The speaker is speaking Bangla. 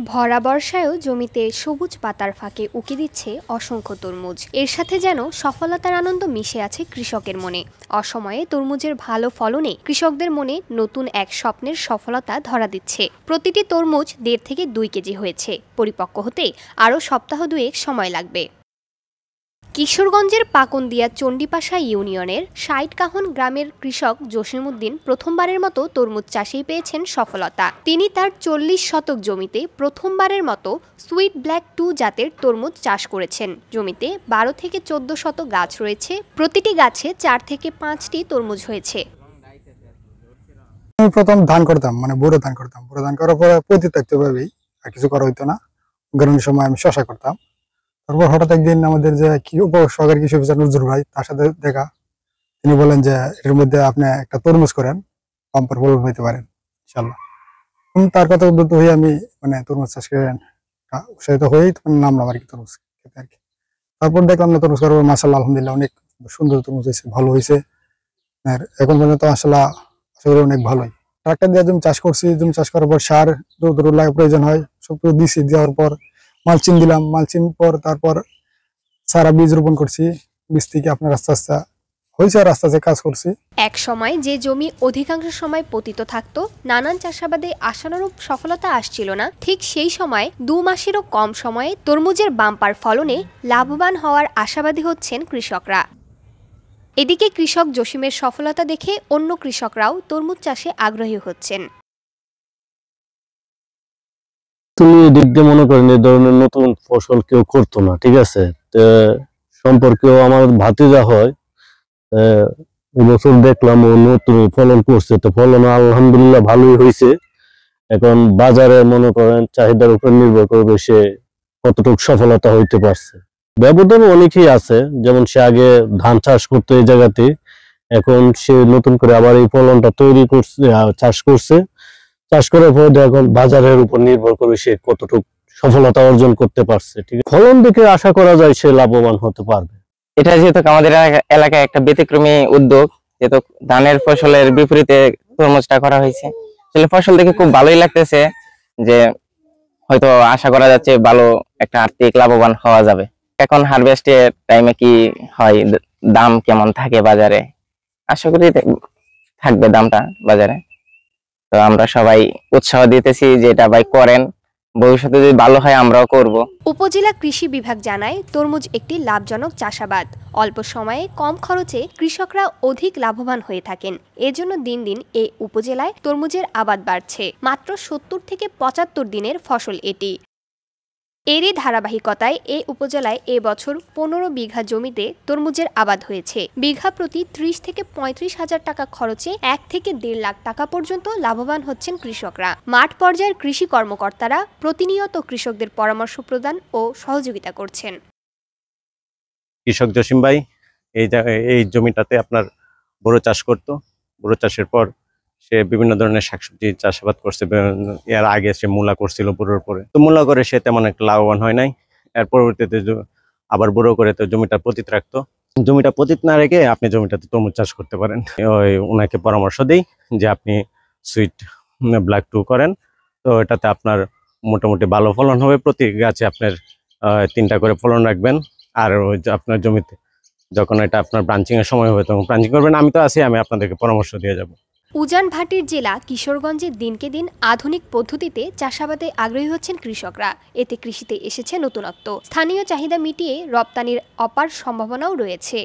ভরা বর্ষায়ও জমিতে সবুজ পাতার ফাঁকে উকি দিচ্ছে অসংখ্য তরমুজ। এর সাথে যেন সফলতার আনন্দ মিশে আছে কৃষকের মনে। অসময়ে তরমুজের ভালো ফলনে কৃষকদের মনে নতুন এক স্বপ্নের সফলতা ধরা দিচ্ছে। প্রতিটি তরমুজ 1.5 থেকে 2 কেজি হয়েছে। পরিপক্ক হতে আরও সপ্তাহ 2 সময় লাগবে। কিশোরগঞ্জের পাকন্দিয়া চণ্ডীপাশা ইউনিয়নের 60 কাহন গ্রামের কৃষক জসিমউদ্দিন প্রথমবারের মতো তরমুজ চাষেই পেয়েছেন সফলতা। তিনি তার 40 শতক জমিতে প্রথমবারের মতো সুইট ব্ল্যাক 2 জাতের তরমুজ চাষ করেছেন। জমিতে 12 থেকে 14 শত গাছ রয়েছে। প্রতিটি গাছে 4 থেকে 5টি তরমুজ হয়েছে। আমি প্রথম ধান করতাম, মানে বোরো ধান করতাম। বোরো ধান করার পরে পতিতাক্তভাবেই আর কিছু করা হইতো না। গরমের সময় আমি শশা করতাম। তারপর হঠাৎ একদিন আমাদের যে সহকারী কৃষি অফিসার নজরুল ভাই, তার সাথে দেখা। তিনি বলেন যে এর মধ্যে আপনি একটা তরমুজ করেন, বাম্পার ফলন হইতে পারেন ইনশাল্লাহ। তার কথা উদ্বুদ্ধ হয়ে আমি মানে তরমুজ চাষ করেন উৎসাহিত হয়েই নামলাম আর কি তরমুজ খেতে আর কি। তারপর দেখলাম না তরমুজ করার পর মাশাআল্লাহ আলহামদুলিল্লাহ অনেক সুন্দর তরমুজ হয়েছে, ভালো হয়েছে। আর এখন পর্যন্ত আসলে অনেক ভালোই। ট্রাক্টর দিয়ে জমি চাষ করছি। জমি চাষ করার পর সার লাগে প্রয়োজন হয়, সবকিছু দিছি। দেওয়ার পর মালচিং দিলাম। মালচিং পর তারপর সারা বীজ রোপণ করছি। বীজ থেকে আপনার আস্তে আস্তে হয়েছে আর আস্তে আস্তে কাজ করছি। এক সময় যে জমি অধিকাংশ সময় পতিত থাকত, নানান চাষাবাদে আশানুরূপ সফলতা আসছিল না, ঠিক সেই সময় 2 মাসেরও কম সময়ে তরমুজের বাম্পার ফলনে লাভবান হওয়ার আশাবাদী হচ্ছেন কৃষকরা। এদিকে কৃষক জসিমের সফলতা দেখে অন্য কৃষকরাও তরমুজ চাষে আগ্রহী হচ্ছেন। তুমি এদিক দিয়ে মনে করেন এই ধরনের নতুন ফসল কেউ করতো না, ঠিক আছে। সম্পর্কেও আমার ভাতিজা হয়, এবছর দেখলাম ও নতুন ফলন করছে, তো ফলন আলহামদুলিল্লাহ ভালোই হয়েছে। এখন বাজারে মনে করেন চাহিদার উপর নির্ভর করবে সে কতটুকু সফলতা হইতে পারছে। ব্যবধান অনেকেই আছে, যেমন সে আগে ধান চাষ করতো এই জায়গাতে, এখন সে নতুন করে আবার এই ফলনটা তৈরি করছে, চাষ করছে। চাষ করার পরে এখন বাজারের উপর নির্ভর করে সে কতটুকু সফলতা অর্জন করতে পারছে। ঠিক আছে, ফলন দেখে আশা করা যায় সে লাভবান হতে পারবে। এটা যেহেতু আমাদের এলাকায় একটা ব্যতিক্রমী উদ্যোগ, যেহেতু ধানের ফসলের বিপরীতে তরমুজটা করা হয়েছে, আসলে ফসল দেখে খুব ভালোই লাগতেছে। যে হয়তো আশা করা যাচ্ছে ভালো একটা আর্থিক লাভবান হওয়া যাবে। এখন হারভেস্টের টাইমে কি হয়, দাম কেমন থাকে বাজারে, আশা করি থাকবে দামটা বাজারে। তো আমরা সবাই উৎসাহ দিতেছি যে এটা ভাই করেন, ভবিষ্যতে যদি ভালো হয় আমরাও করব। উপজেলা কৃষি বিভাগ জানায়, তরমুজ একটি লাভজনক চাষাবাদ। অল্প সময়ে কম খরচে কৃষকরা অধিক লাভবান হয়ে থাকেন। এজন্য দিন দিন এই উপজেলায় তরমুজের আবাদ বাড়ছে। মাত্র 70 থেকে 75 দিনের ফসল এটি। এরই ধারাবাহিকতায় এই উপজেলায় এবছর 15 বিঘা জমিতে তরমুজের আবাদ হয়েছে। বিঘা প্রতি 30 থেকে 35 হাজার টাকা খরচে 1 থেকে 1.5 লাখ টাকা পর্যন্ত লাভবান হচ্ছেন কৃষকরা। মাঠ পর্যায়ের কৃষি কর্মকর্তারা প্রতিনিয়ত কৃষকদের পরামর্শ প্রদান ও সহযোগিতা করছেন। কৃষক জসিম ভাই এই জমিটাতে আপনার বোরো চাষ করতো। বোরো চাষের পর সে বিভিন্ন ধরনের শাকসবজি চাষাবাদ করছে। এর আগে সে মূলা করছিল বোরোর পরে, তো মূলা করে সে তেমন একটা লাভবান হয় নাই। এর পরবর্তীতে আবার বোরো করে তো জমিটা পতিত রাখতো। জমিটা পতিত না রেখে আপনি জমিটাতে তরমুজ চাষ করতে পারেন। ওনাকে পরামর্শ দিই যে আপনি সুইট ব্ল্যাক 2 করেন, তো এটাতে আপনার মোটামুটি ভালো ফলন হবে। প্রতি গাছে আপনার 3টা করে ফলন রাখবেন। আর আপনার জমিতে যখন এটা আপনার ব্রাঞ্চিং এর সময় হবে তখন ব্রাঞ্চিং করবেন। আমি তো আছি, আমি আপনাদেরকে পরামর্শ দিয়ে যাব। উজান ভাটির জেলা কিশোরগঞ্জে দিনকে দিন আধুনিক পদ্ধতিতে চাষাবাদে আগ্রহী হচ্ছেন কৃষকরা। এতে কৃষিতে এসেছে নতুনত্ব। স্থানীয় চাহিদা মিটিয়ে রপ্তানির অপার সম্ভাবনাও রয়েছে।